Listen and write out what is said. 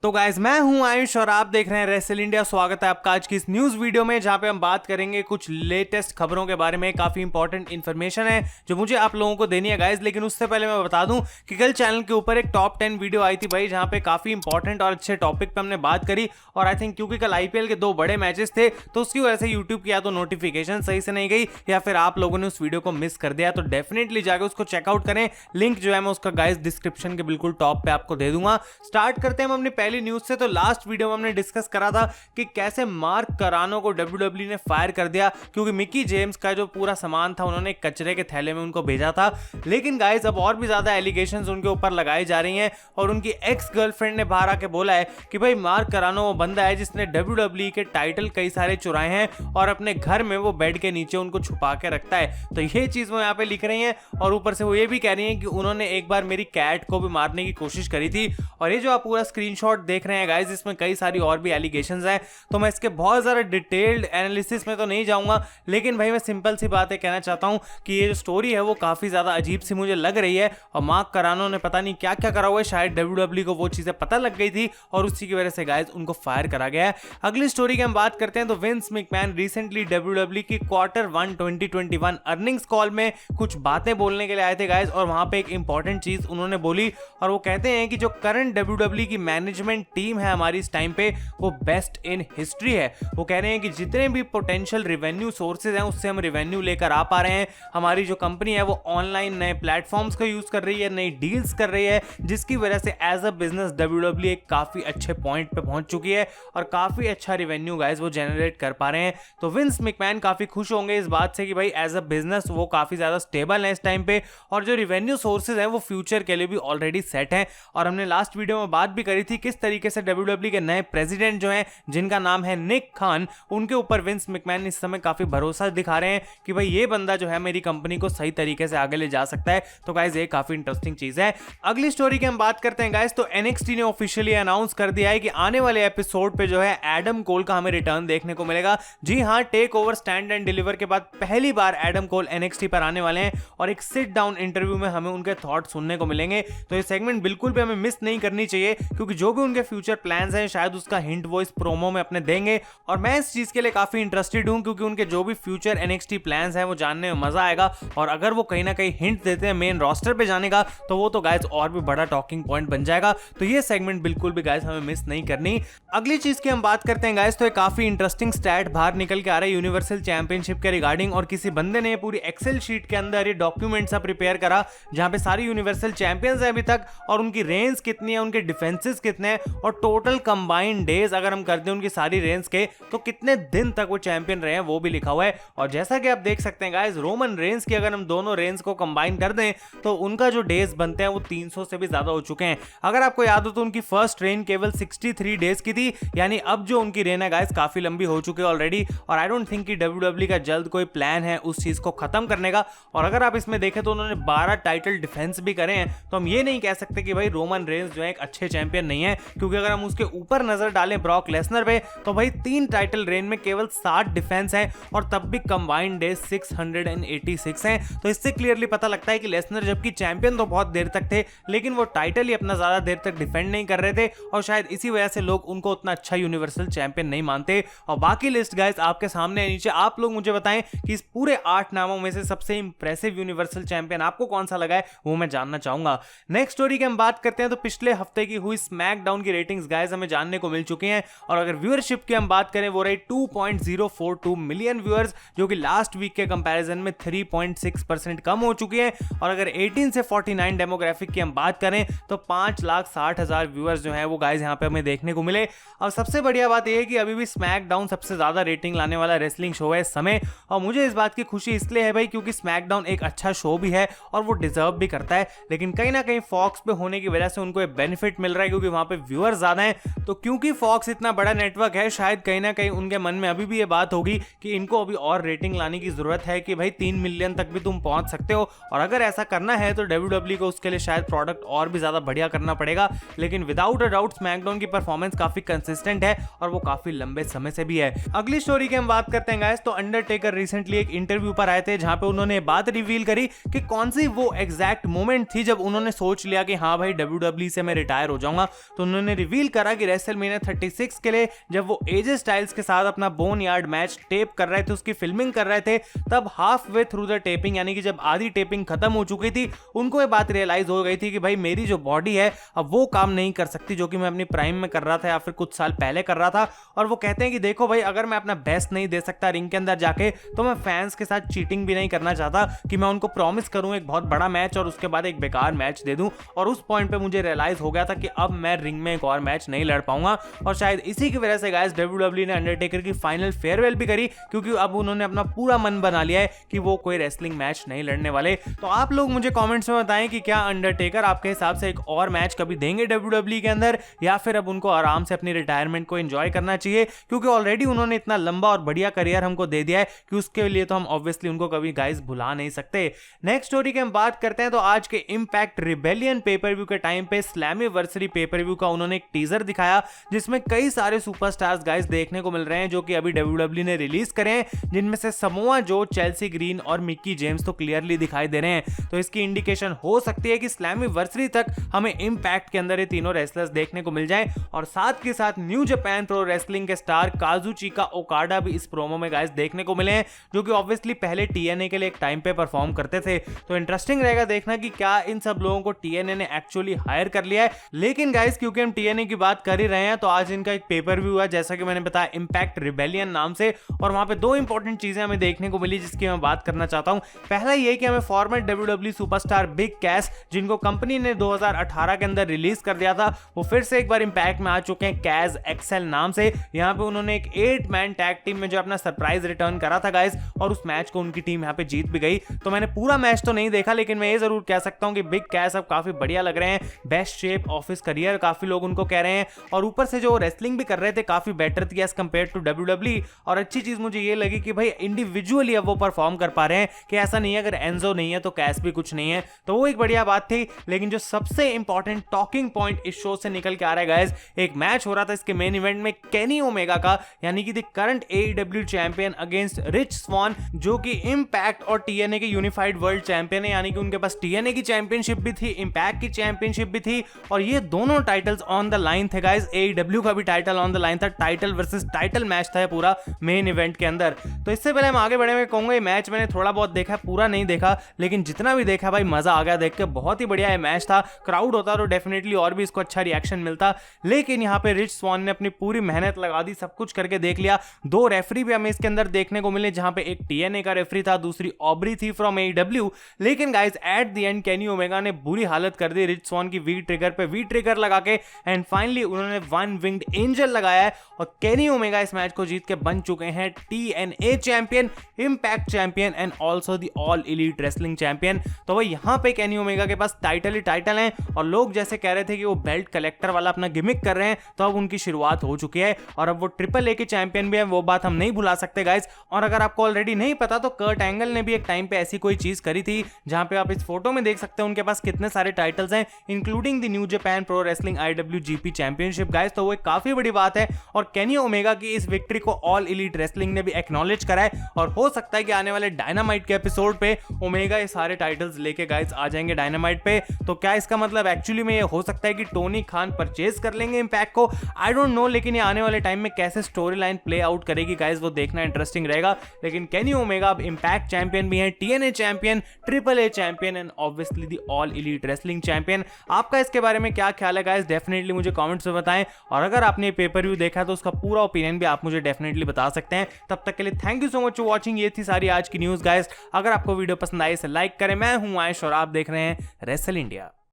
तो गाइस मैं हूं आयुष और आप देख रहे हैं रेसल इंडिया। स्वागत है आपका आज की इस न्यूज वीडियो में, जहां पे हम बात करेंगे कुछ लेटेस्ट खबरों के बारे में। काफी इंपॉर्टेंट इन्फॉर्मेशन है जो मुझे आप लोगों को देनी है गाइस। लेकिन उससे पहले मैं बता दूं कि कल चैनल के ऊपर एक टॉप 10 वीडियो आई थी भाई, जहां पे काफी इंपॉर्टेंट और अच्छे टॉपिक पे हमने बात करी। और आई थिंक क्योंकि कल आईपीएल के 2 बड़े मैचेस थे तो उसकी वजह से यूट्यूब की या तो नोटिफिकेशन सही से नहीं गई या फिर आप लोगों ने उस वीडियो को मिस कर दिया। तो डेफिनेटली जाकर उसको चेकआउट करें। लिंक जो है मैं उसका गाइस डिस्क्रिप्शन के बिल्कुल टॉप पे आपको दे दूंगा। स्टार्ट करते हैं हम अपनी पहली न्यूज से। तो लास्ट वीडियो में हमने डिस्कस करा था कि कैसे मार्क करानो को डब्ल्यूडब्ल्यूई ने फायर कर दिया क्योंकि मिकी जेम्स का जो पूरा सामान था उन्होंने कचरे के थैले में उनको भेजा था। लेकिन गाइस अब और भी ज्यादा एलिगेशंस उनके ऊपर लगाई जा रही हैं और उनकी एक्स गर्लफ्रेंड ने बाहर आके बोला है कि भाई मार्क करानो वो बंदा है जिसने डब्ल्यूडब्ल्यूई के टाइटल कई सारे चुराए हैं और अपने घर में वो बेड के नीचे उनको छुपा के रखता है। तो ये चीज वो यहाँ पे लिख रही हैं और ऊपर से वो ये भी कह रही हैं कि उन्होंने एक बार मेरी कैट को भी मारने की कोशिश करी थी। और ये जो आप पूरा स्क्रीनशॉट देख रहे हैं गाइस, इसमें कई सारी और भी एलिगेशंस हैं। तो मैं इसके बहुत ज़्यादा डिटेल्ड एनालिसिस में तो नहीं जाऊंगा, लेकिन भाई मैं सिंपल सी बातें कहना चाहता हूं कि ये जो स्टोरी है वो काफ़ी ज़्यादा अजीब सी मुझे लग रही है। और मार्क करानो ने पता नहीं क्या क्या करा हुआ है, शायद डब्ल्यूडब्ल्यूई को वो चीज़ें पता लग गई थी और उसी की वजह से गाइस उनको फायर करा गया है। अगली स्टोरी की हम बात करते हैं तो विंस मैकमैन रिसेंटली डब्ल्यूडब्ल्यूई की Q1 2021 अर्निंग्स कॉल में कुछ बातें बोलने के लिए आए थे गाइस। और वहां पे एक इंपॉर्टेंट चीज़ उन्होंने बोली और वो कहते हैं कि जो करंट डब्ल्यूडब्ल्यूई की मैनेजमेंट टीम है हमारी इस टाइम पे वो बेस्ट इन हिस्ट्री है। वो कह रहे हैं कि जितने भी पोटेंशियल रिवेन्यू सोर्सेज हैं उससे हम रिवेन्यू लेकर आ पा रहे हैं। हमारी जो कंपनी है वो ऑनलाइन नए प्लेटफॉर्म्स का यूज कर रही है, नई डील्स कर रही है, जिसकी वजह से एज अ बिजनेस डब्ल्यूडब्ल्यूई एक काफी अच्छे पॉइंट पे पहुंच चुकी है और काफी अच्छा रिवेन्यू गाइस वो जनरेट कर पा रहे हैं। तो विंस मैकमैन काफी खुश होंगे इस बात से कि भाई एज अ बिजनेस वो काफी ज्यादा स्टेबल है इस टाइम पे और जो रिवेन्यू सोर्सेज हैं वो फ्यूचर के लिए भी ऑलरेडी सेट हैं। और हमने लास्ट वीडियो में बात भी करी थी किस तरीके से डब्ल्यूडब्ल्यूई के नए प्रेसिडेंट जो हैं जिनका नाम है निक खान, उनके ऊपर विंस मैकमैन इस समय काफी भरोसा दिखा रहे हैं कि भाई ये बंदा जो है मेरी कंपनी को सही तरीके से आगे ले जा सकता है। तो गाइस ये काफी इंटरेस्टिंग चीज है। अगली स्टोरी की हम बात करते हैं गाइस। तो एनएक्सटी ने ऑफिशियली अनाउंस कर दिया है कि आने वाले एपिसोड पे जो है एडम कोल का हमें रिटर्न देखने को मिलेगा। जी हां, take over stand and deliver के बाद पहली बार एडम कोल एनएक्सटी पर आने वाले हैं और एक सिट डाउन इंटरव्यू में हमें उनके थॉट सुनने को मिलेंगे। तो ये सेगमेंट बिल्कुल भी हमें मिस नहीं करनी चाहिए क्योंकि जो भी उनके फ्यूचर प्लान्स हैं शायद उसका हिंट वो इस प्रोमो में अपने देंगे। और मैं इस चीज के लिए काफी इंटरेस्टेड हूं क्योंकि उनके जो भी फ्यूचर एनएक्सटी प्लान्स हैं वो जानने में मजा आएगा। और अगर वो कहीं ना कहीं हिंट देते हैं मेन रोस्टर पे जाने का तो वो तो गाइस और भी बड़ा टॉकिंग पॉइंट बन जाएगा। तो ये सेगमेंट बिल्कुल भी गाइस हमें मिस नहीं करनी। अगली चीज की हम बात करते हैं गाइस। तो एक काफी इंटरेस्टिंग स्टैट बाहर निकल के आ रहा है यूनिवर्सल चैंपियनशिप के रिगार्डिंग और किसी बंदे ने पूरी एक्सेल शीट के अंदर ये डॉक्यूमेंट सा प्रिपेयर करा जहां पे सारी यूनिवर्सल चैंपियंस हैं अभी तक और उनकी रेंज कितनी है, उनके डिफेंसेस कितने हैं और टोटल कंबाइंड डेज अगर हम कर दें उनकी सारी रेंज के तो कितने दिन तक वो चैंपियन रहे हैं वो भी लिखा हुआ है। और जैसा कि आप देख सकते हैं गाइस, रोमन रेंज की अगर हम दोनों रेंज को कंबाइन कर दें तो उनका जो डेज बनते हैं वो 300 से भी ज्यादा हो चुके हैं। अगर आपको याद हो तो उनकी फर्स्ट रेन केवल 63 डेज की थी, यानी अब जो उनकी रेन है गाइस काफी लंबी हो चुकी है ऑलरेडी। और आई डोंट थिंक कि डब्ल्यूडब्ल्यूई का जल्द कोई प्लान है उस चीज को खत्म करने का। और अगर आप इसमें देखें तो उन्होंने 12 टाइटल डिफेंस भी करे हैं। तो हम ये नहीं कह सकते कि भाई रोमन रेंज जो है एक अच्छे चैंपियन नहीं है, क्योंकि अगर हम उसके ऊपर नजर डालें ब्रॉक लेसनर पे तो भाई 3 टाइटल रेन में केवल 60 डिफेंस है और तब भी कंबाइंड डेज 686 हैं। तो इससे क्लियरली पता लगता है कि लेसनर जबकि चैंपियन तो बहुत देर तक थे लेकिन वो टाइटल ही अपना ज्यादा देर तक डिफेंड नहीं कर रहे थे और शायद इसी वजह से लोग उनको उतना अच्छा यूनिवर्सल चैंपियन नहीं मानते। और बाकी लिस्ट गाइस आपके सामने है नीचे, आप लोग मुझे बताएं कि इस पूरे 8 नामों में से सबसे इंप्रेसिव यूनिवर्सल चैंपियन आपको कौन सा लगा है, वो मैं जानना चाहूंगा। नेक्स्ट स्टोरी की हम बात करते हैं तो पिछले हफ्ते की हुई स्मैकडाउन की रेटिंग्स गाइस हमें जानने को मिल चुकी हैं और अगर व्यूअरशिप की हम बात करें वो रही 2.042 मिलियन व्यूअर्स, जो कि लास्ट वीक के कंपैरिजन में 3.6% कम हो चुकी है। और अगर 18 से 49 डेमोग्राफिक की हम बात करें तो 5,60,000 व्यूअर्स जो है वो गाइस यहाँ पे हमें देखने को मिले। और सबसे बढ़िया बात यह है कि अभी भी स्मैकडाउन सबसे ज्यादा रेटिंग लाने वाला रेसलिंग शो है इस समय। और मुझे इस बात की खुशी इसलिए है भाई क्योंकि स्मैकडाउन एक अच्छा शो भी है और वो डिजर्व भी करता है, लेकिन कहीं ना कहीं फॉक्स पे होने की वजह से उनको एक बेनिफिट मिल रहा है क्योंकि वहां पे व्यूअर्स ज्यादा हैं। तो क्योंकि फॉक्स इतना बड़ा नेटवर्क है शायद कहीं ना कहीं उनके मन में अभी भी ये बात होगी कि इनको अभी और रेटिंग लाने की जरूरत है कि भाई 3 मिलियन तक भी तुम पहुंच सकते हो। और अगर ऐसा करना है तो डब्ल्यूडब्ल्यूई को उसके लिए शायद प्रोडक्ट और भी ज्यादा बढ़िया करना पड़ेगा। लेकिन विदाउट अ डाउट स्मैकडाउन की परफॉर्मेंस काफी कंसिस्टेंट है और वो काफी लंबे समय से भी है। अगली स्टोरी की हम बात करते हैं गाइस। तो अंडरटेकर रिसेंटली एक इंटरव्यू पर आए थे जहां पे उन्होंने बात रिवील करी कि कौन सी वो एग्जैक्ट मोमेंट थी जब उन्होंने सोच लिया कि हाँ भाई डब्ल्यूडब्ल्यूई से मैं रिटायर हो जाऊंगा। तो उन्होंने रिवील करा कि रेसलमेनिया 36 के लिए जब वो एजे स्टाइल्स के साथ अपना बोन यार्ड मैच टेप कर रहे थे, उसकी फिल्मिंग कर रहे थे, तब half way through the taping यानी कि जब आधी टेपिंग खत्म हो चुकी थी, उनको ये बात रियलाइज हो गई थी कि भाई मेरी जो बॉडी है अब वो काम नहीं कर सकती जो कि मैं अपनी प्राइम में कर रहा था या फिर कुछ साल पहले कर रहा था। और वो कहते हैं कि देखो भाई, अगर मैं अपना बेस्ट नहीं दे सकता रिंग के अंदर जाके, तो मैं फैंस के साथ चीटिंग भी नहीं करना चाहता कि मैं उनको प्रॉमिस करूं एक बहुत बड़ा मैच और उसके बाद एक बेकार मैच दे दूं। और उस पॉइंट पे मुझे रियलाइज हो गया था कि अब मैं रिंग में एक और मैच नहीं लड़ पाऊंगा, और शायद इसी की वजह से गाइस डब्ल्यूडब्ल्यू ने अंडरटेकर की फाइनल फेयरवेल भी करी, क्योंकि अब उन्होंने अपना पूरा मन बना लिया है कि वो कोई रेसलिंग मैच नहीं लड़ने वाले। तो आप लोग मुझे कमेंट्स में बताएं कि क्या अंडरटेकर आपके हिसाब से एक और मैच कभी देंगे डब्ल्यूडब्ल्यू के अंदर, या फिर अब उनको आराम से अपनी रिटायरमेंट को एंजॉय करना चाहिए, क्योंकि ऑलरेडी उन्होंने इतना लंबा और बढ़िया करियर हमको दे दिया है कि उसके लिए तो हम ऑब्वियसली उनको कभी गाइस भुला नहीं सकते। नेक्स्ट स्टोरी की हम बात करते हैं तो आज के इंपैक्ट रिबेलियन पेपर व्यू के टाइम पे स्लैमिवर्सरी पेपर व्यू का उन्होंने एक टीजर दिखाया, जिसमें कई सारे सुपरस्टार्स गाइस देखने को मिल रहे हैं जो कि अभी डब्ल्यूडब्ल्यू ने रिलीज करे हैं, जिनमें से समोआ जो, चेल्सी ग्रीन और मिक्की जेम्स तो क्लियरली दिखाई दे रहे हैं। तो इसकी इंडिकेशन हो सकती है कि स्लैमिवर्सरी तक हमें इंपैक्ट के अंदर ये तीनों रेसलर्स देखने को मिल जाए। और साथ के साथ न्यू जापान प्रो रेसलिंग के स्टार काजुचिका ओकाडा भी इस प्रोमो में गाइस देखने को मिले हैं, जो कि ऑब्वियसली पहले टीएनए के लिए एक टाइम पे परफॉर्म करते थे। तो इंटरेस्टिंग रहेगा देखना कि क्या इन सब लोगों को टीएनए ने एक्चुअली हायर कर लिया है। लेकिन गाइस क्योंकि हम टीएनए की बात कर ही रहे हैं, तो आज इनका एक पेपर व्यू है, जैसा कि मैंने बताया, इंपैक्ट रिबेलियन नाम से, और वहां पे दो इंपॉर्टेंट चीजें हमें देखने को मिली जिसकी मैं बात करना चाहता हूं। पहला ये कि हमें former WW superstar big cash, जिनको कंपनी ने 2018 के अंदर रिलीज कर दिया था, वो फिर से एक बार इंपैक्ट में आ चुके हैं कैज एक्सेल नाम से। यहां पे उन्होंने एक 8 मैन टैग टीम में जो अपना सरप्राइज रिटर्न करा था गाइस, और उस मैच को उनकी टीम यहां पे जीत भी गई। तो मैंने पूरा मैच तो नहीं देखा, लेकिन मैं ये जरूर कह सकता हूं कि बिग कैश अब काफी बढ़िया लग रहे हैं, best shape of his career काफी लोग उनको कह रहे हैं, और ऊपर से जो रेसलिंग भी कर रहे थे काफी बेटर थी एज कंपेयर टू डब्ल्यूडब्ल्यू। और अच्छी चीज मुझे ये लगी कि भाई इंडिविजुअली अब वो परफॉर्म कर पा रहे हैं, कि ऐसा नहीं है अगर एंजो नहीं है तो कैश भी कुछ नहीं है, तो वो एक बढ़िया बात थी। लेकिन जो सबसे इंपॉर्टेंट टॉकिंग पॉइंट इस शो से निकल के आ रहा है गाइस, एक मैच हो रहा था इसके मेन इवेंट में केनी ओमेगा का, यानी कि the current AEW champion against Rich Swann, जो कि इंपैक्ट और टीएनए के यूनिफाइड वर्ल्ड चैंपियन है, यानी कि उनके पास टीएनए की चैंपियनशिप भी थी, इंपैक्ट की चैंपियनशिप भी थी, और ये दोनों टाइटल्स ऑन द लाइन थे गाइस। एईडब्ल्यू का भी टाइटल ऑन द लाइन था, टाइटल वर्सेस टाइटल मैच था पूरा मेन इवेंट के अंदर। तो इससे पहले हम आगे बढ़े, मैं कहूंगा ये मैच मैंने थोड़ा बहुत देखा, पूरा नहीं देखा, लेकिन जितना भी देखा भाई मजा आ गया देख के, बहुत ही बढ़िया ये मैच था। क्राउड होता तो डेफिनेटली और भी इसको अच्छा रिएक्शन मिलता, लेकिन यहाँ पे रिच स्वान ने अपनी पूरी मेहनत लगा दी, सब कुछ करके देख लिया। दो रेफरी भी हमें इसके अंदर देखने को मिले, जहां पे एक टीएनए का रेफरी था, दूसरी ऑब्री थी फ्रॉम एईडब्ल्यू। लेकिन guys at the end Kenny Omega ने बुरी हालत कर दी रिच स्वान की वी ट्रिगर पे वी ट्रिगर लगा के, एंड फाइनली उन्होंने वन विंग्ड एंजल लगाया है, और केनी ओमेगा इस मैच को जीत के बन चुके हैं TNA champion, impact champion and also the all elite wrestling champion. तो भाई यहाँ पे केनी ओमेगा के पास टाइटल ही टाइटल है, और लोग जैसे कह रहे थे कि वो बेल्ट कलेक्टर वाला अपना गिमिक कर रहे हैं, तो अब उनकी शुरुआत हो चुकी है, और अब वो ट्रिपल ए के चैंपियन भी है, वो बात हम नहीं भुला सकते गाइस। और अगर आपको ऑलरेडी नहीं पता, तो कर्ट एंगल ने भी एक टाइम पे ऐसी कोई चीज करी थी, जहां पे आप इस फोटो में देख सकते हैं उनके पास कितने सारे टाइटल्स हैं, including the New Japan Pro Wrestling IWGP championship guys. तो वो एक काफी बड़ी बात है, और केनी ओमेगा की इस विक्ट्री को ऑल एलीट रेसलिंग ने भी एक्नॉलेज करा है, और हो सकता है कि आने वाले डायनामाइट के एपिसोड पे ओमेगा ये सारे टाइटल्स लेके गाइस आ जाएंगे डायनामाइट पे। तो क्या इसका मतलब एक्चुअली में ये हो सकता है कि टोनी खान परचेज कर लेंगे इंपैक्ट को, आई डोंट नो, लेकिन ये आने वाले टाइम में कैसे स्टोरी लाइन प्ले आउट करेगी गाइस, वो देखना इंटरेस्टिंग रहेगा। लेकिन केनी ओमेगा अब इंपैक्ट चैंपियन भी हैं, TNA champion, triple A champion and obviously the all elite wrestling champion. आपका इसके बारे में क्या ख्याल है गाइस, डेफिनेटली मुझे कमेंट्स में बताएं, और अगर आपने पेपर व्यू देखा तो उसका पूरा ओपिनियन भी आप मुझे डेफिनेटली बता सकते हैं। तब तक के लिए thank you so much for watching. ये थी सारी आज की न्यूज गाइस। अगर आपको वीडियो पसंद आई इसे लाइक करें। मैं हूं आयुष और आप देख रहे हैं रेसल इंडिया।